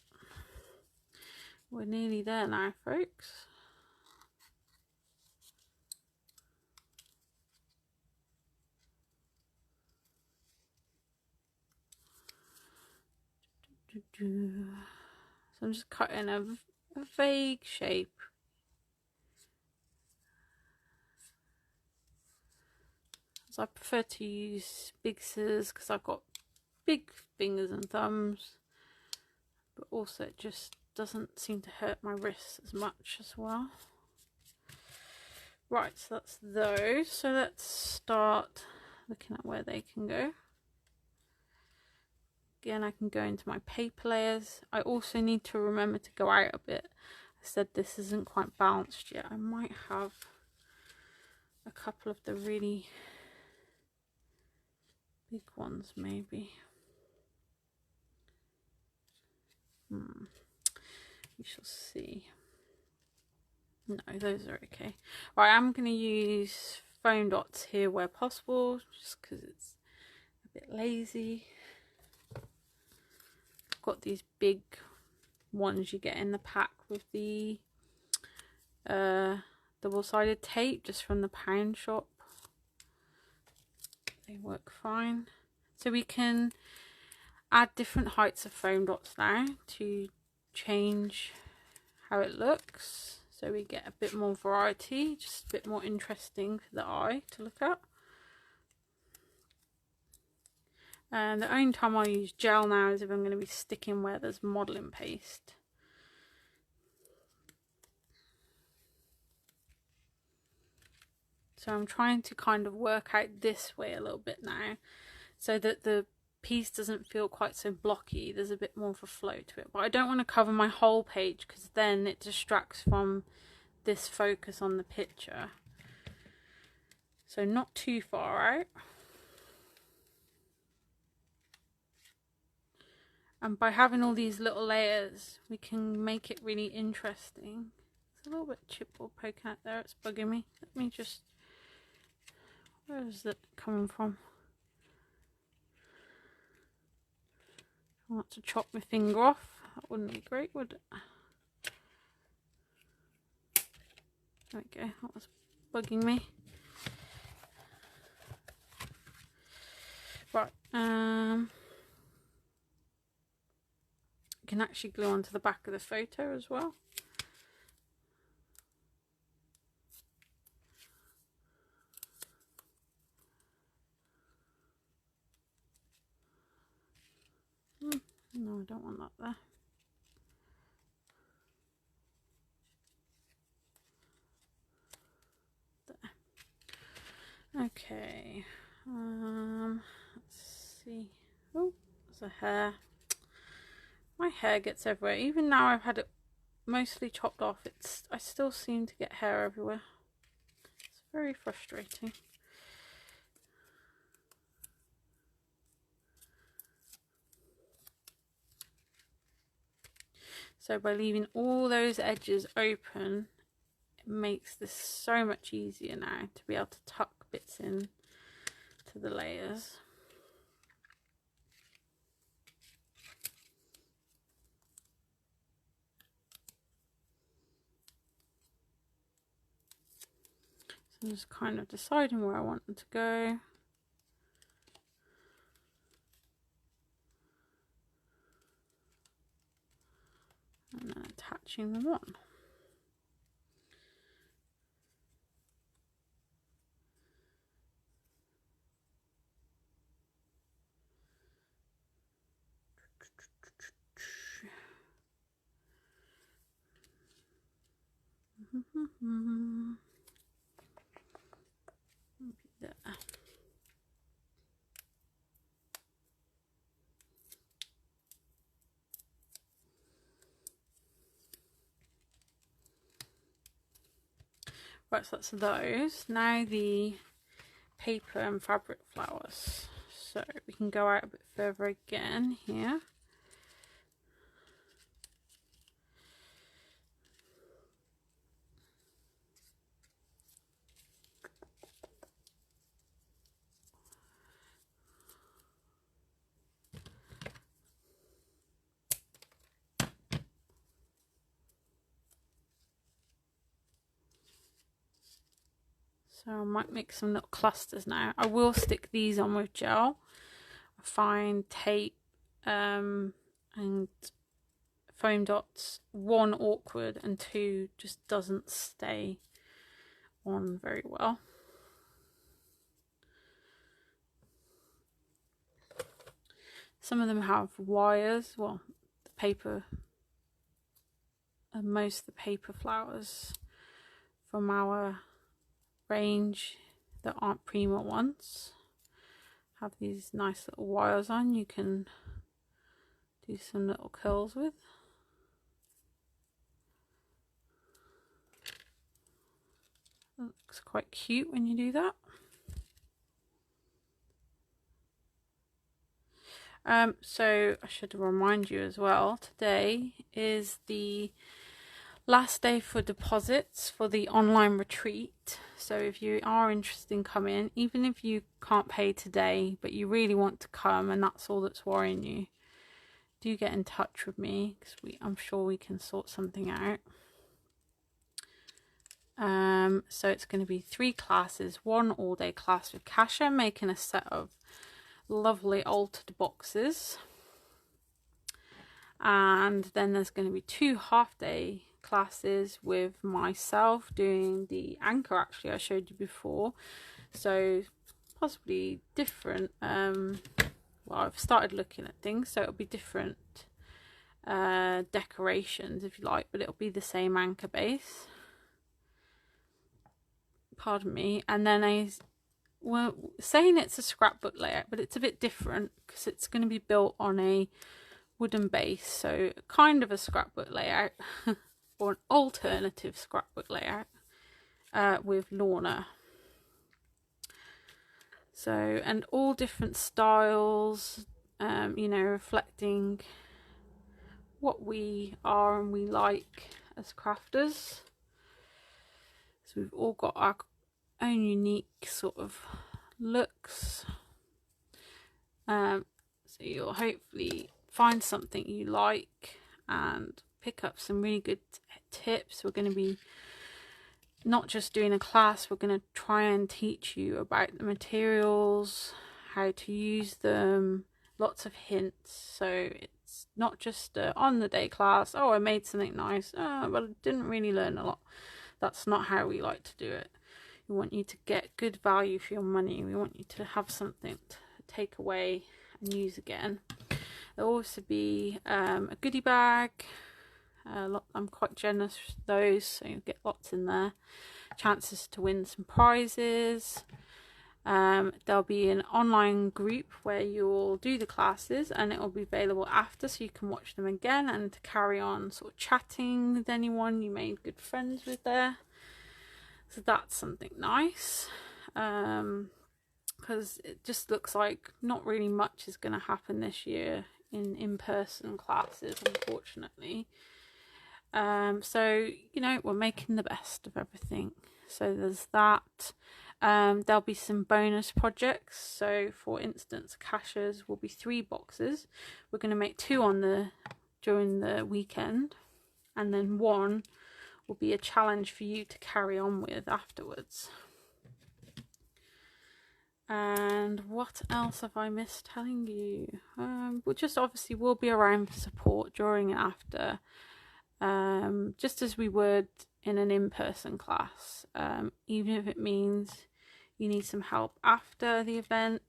we're nearly there now, folks. So I'm just cutting a vague shape. So I prefer to use big scissors because I've got big fingers and thumbs, but also it just doesn't seem to hurt my wrists as much as well. Right, so that's those. So let's start looking at where they can go. Again, I can go into my paper layers. I also need to remember to go out a bit. I said this isn't quite balanced yet. I might have a couple of the really big ones maybe. We shall see. No, those are okay. Right, I'm going to use foam dots here where possible, just because it's a bit lazy. I've got these big ones you get in the pack with the double-sided tape just from the pound shop. They work fine. So we can add different heights of foam dots now to change how it looks, so we get a bit more variety, just a bit more interesting for the eye to look at. And the only time I use gel now is if I'm going to be sticking where there's modelling paste. So I'm trying to kind of work out this way a little bit now, so that the piece doesn't feel quite so blocky. There's a bit more of a flow to it, but I don't want to cover my whole page because then it distracts from this focus on the picture. So not too far out. And by having all these little layers, we can make it really interesting. It's a little bit chipboard poking out there, it's bugging me. Let me just, where is it coming from? I want to chop my finger off. That wouldn't be great, would it? There we go, that was bugging me. Right, you can actually glue onto the back of the photo as well. No, I don't want that there. Okay, let's see. Oh, there's a hair. My hair gets everywhere. Even now I've had it mostly chopped off, I still seem to get hair everywhere. It's very frustrating. So by leaving all those edges open, it makes this so much easier now to be able to tuck bits in to the layers. So I'm just kind of deciding where I want them to go. And then attaching them on. There. Right, so that's those. Now the paper and fabric flowers. So we can go out a bit further again here. So I might make some little clusters now. I will stick these on with gel. I find tape and foam dots, one, awkward, and two, just doesn't stay on very well. Some of them have wires. Well, the paper, most of the paper flowers from our range that aren't Prima ones have these nice little wires on. You can do some little curls with. It looks quite cute when you do that. So I should remind you as well, today is the last day for deposits for the online retreat. So if you are interested in coming, even if you can't pay today but you really want to come and that's all that's worrying you, do get in touch with me, because I'm sure we can sort something out. So it's going to be 3 classes, 1 all-day class with Kasha, making a set of lovely altered boxes, and then there's going to be 2 half-day classes with myself doing the anchor actually I showed you before, so possibly different. Well, I've started looking at things, so it'll be different decorations if you like, but it'll be the same anchor base. Pardon me. And then well, saying it's a scrapbook layout, but it's a bit different because it's going to be built on a wooden base, so kind of a scrapbook layout or an alternative scrapbook layout with Lorna. So, and all different styles, you know, reflecting what we are and we like as crafters. So we've all got our own unique sort of looks. So you'll hopefully find something you like and pick up some really good tips. We're going to be not just doing a class, we're going to try and teach you about the materials, how to use them, lots of hints. So it's not just on the day class, oh I made something nice, oh but I didn't really learn a lot. That's not how we like to do it. We want you to get good value for your money. We want you to have something to take away and use again. There'll also be a goodie bag. I'm quite generous with those, so you'll get lots in there. Chances to win some prizes. There'll be an online group where you'll do the classes and it will be available after, so you can watch them again and to carry on sort of chatting with anyone you made good friends with there. So that's something nice, because it just looks like not really much is going to happen this year in-person classes, unfortunately. So, you know, we're making the best of everything. So there's that. There'll be some bonus projects. So for instance, Kasha's will be 3 boxes. We're going to make 2 during the weekend, and then 1 will be a challenge for you to carry on with afterwards. And what else have I missed telling you? Well, just obviously we'll be around for support during and after, just as we would in an in-person class, even if it means you need some help after the event,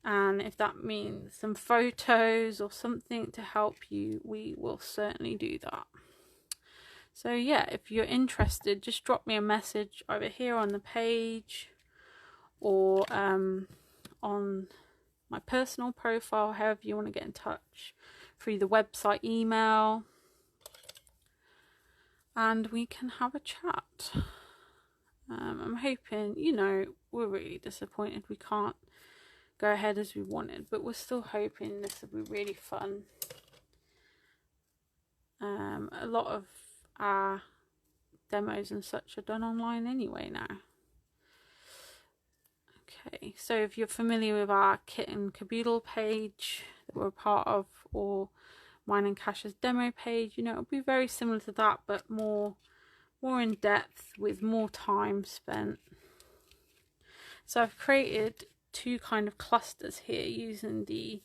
and if that means some photos or something to help you, we will certainly do that. So yeah, if you're interested, just drop me a message either here on the page or on my personal profile, however you want to get in touch, through the website, email, and we can have a chat. I'm hoping, you know, we're really disappointed we can't go ahead as we wanted, but we're still hoping this will be really fun. A lot of our demos and such are done online anyway now. Okay, so if you're familiar with our Kit and Caboodle page that we're a part of, or mine and Kasha's demo page, you know, it'll be very similar to that, but more in depth with more time spent. So I've created 2 kind of clusters here using the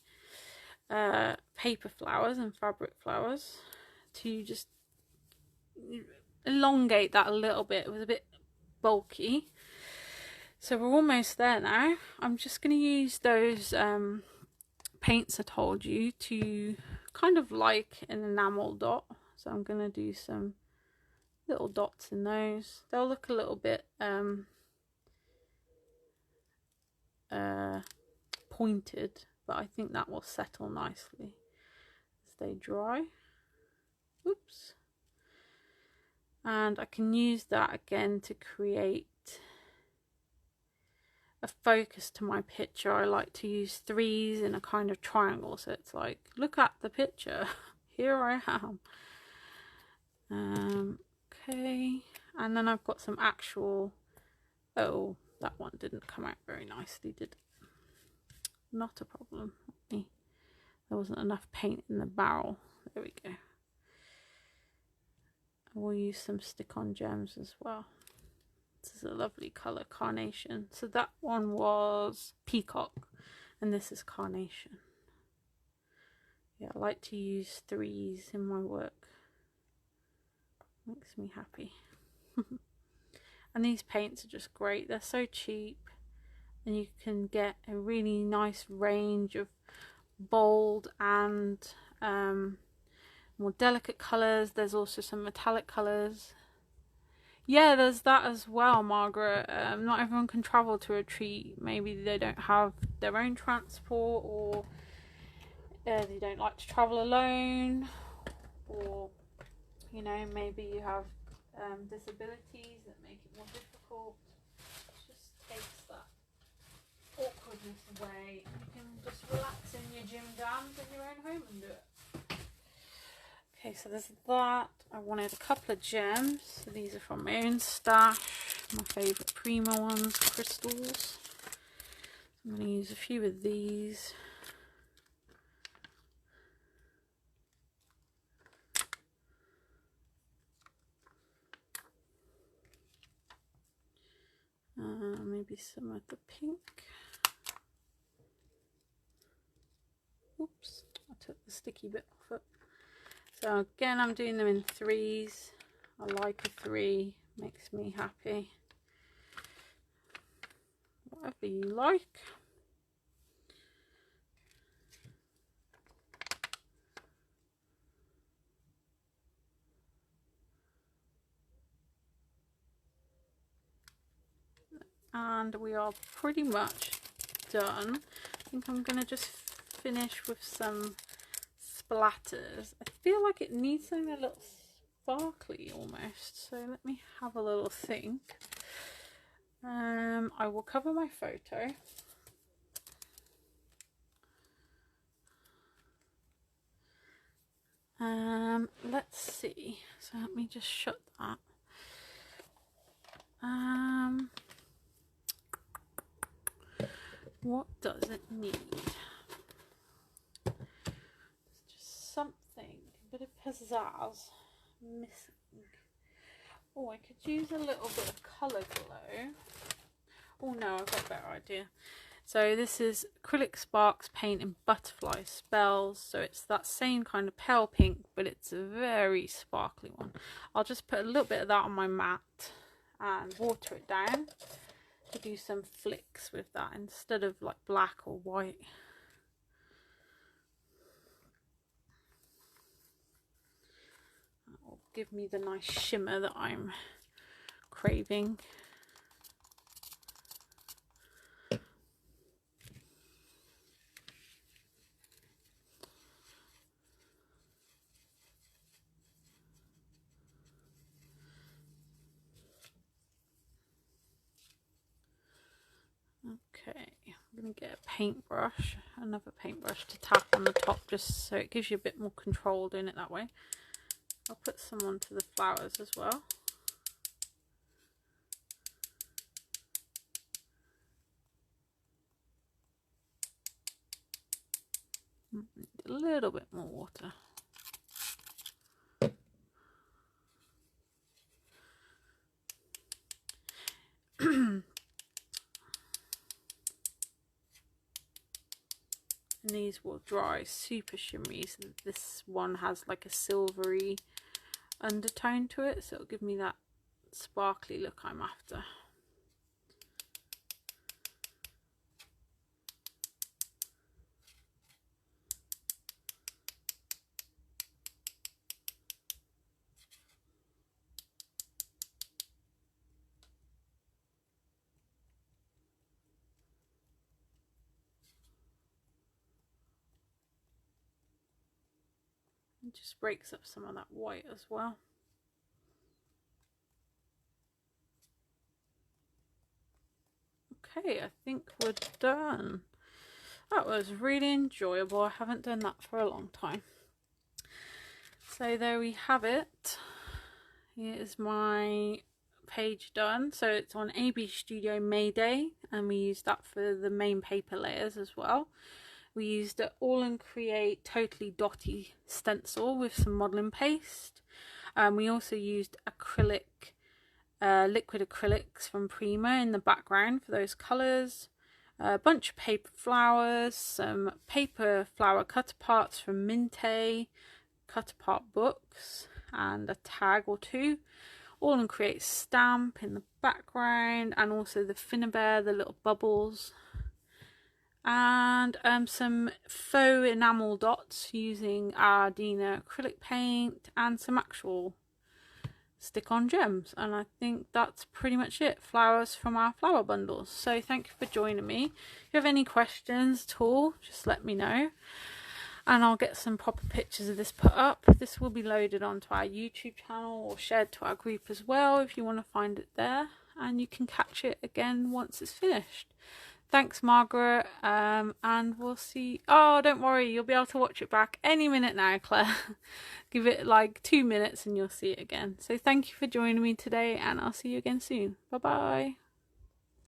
paper flowers and fabric flowers to just elongate that a little bit. It was a bit bulky, so we're almost there now. I'm just going to use those paints I told you to kind of like an enamel dot. So I'm going to do some little dots in those. They'll look a little bit pointed, but I think that will settle nicely as they dry. Oops. And I can use that again to create a focus to my picture. I like to use threes in a kind of triangle, so it's like, look at the picture, here I am. Okay, and then I've got some actual, oh, that one didn't come out very nicely, did it? Not a problem. There wasn't enough paint in the barrel. There we go. We'll use some stick-on gems as well. This is a lovely colour, carnation. So that one was peacock, and this is carnation. Yeah, I like to use threes in my work. Makes me happy. And these paints are just great. They're so cheap, and you can get a really nice range of bold and more delicate colours. There's also some metallic colours. Yeah, there's that as well, Margaret. Not everyone can travel to a retreat. Maybe they don't have their own transport, or they don't like to travel alone, or you know, maybe you have disabilities that make it more difficult. It just takes that awkwardness away, and you can just relax in your gym gams in your own home and do it. Okay, so there's that. I wanted a couple of gems. So these are from my own stash, my favourite Prima ones, crystals. I'm going to use a few of these. Maybe some of the pink. Oops, I took the sticky bit off it. So again, I'm doing them in threes. I like a three, makes me happy. Whatever you like. And we are pretty much done. I think I'm going to just finish with some splatters. I feel like it needs something a little sparkly almost, so let me have a little think. I will cover my photo. Let's see, so let me just shut that. What does it need? It's just something, a bit of pizzazz missing. Oh, I could use a little bit of colour glow. Oh no, I've got a better idea. So this is Acrylic Sparks paint in Butterfly Spells. So it's that same kind of pale pink, but it's a very sparkly one. I'll just put a little bit of that on my mat and water it down to do some flicks with that instead of like black or white. That will give me the nice shimmer that I'm craving. Okay, I'm going to get a paintbrush, another paintbrush to tap on the top just so it gives you a bit more control doing it that way. I'll put some onto the flowers as well. A little bit more water. And these will dry super shimmery, so this one has like a silvery undertone to it, so it'll give me that sparkly look I'm after. It just breaks up some of that white as well. Okay, I think we're done. That was really enjoyable. I haven't done that for a long time. So there we have it. Here's my page done. So it's on AB Studio Mayday, and we used that for the main paper layers as well. We used an All & Create Totally Dotty stencil with some modelling paste. We also used acrylic, liquid acrylics from Prima in the background for those colours. A bunch of paper flowers, some paper flower cut parts from Minte, cut apart books, and a tag or two. All & Create stamp in the background, and also the Finnabair, the little bubbles, and some faux enamel dots using Ardina acrylic paint and some actual stick-on gems. And I think that's pretty much it. Flowers from our flower bundles. So thank you for joining me. If you have any questions at all, just let me know, and I'll get some proper pictures of this put up. This will be loaded onto our YouTube channel or shared to our group as well if you want to find it there, and you can catch it again once it's finished. Thanks, Margaret, and we'll see. Oh, don't worry, you'll be able to watch it back any minute now, Claire. Give it like 2 minutes and you'll see it again. So thank you for joining me today, and I'll see you again soon. Bye bye.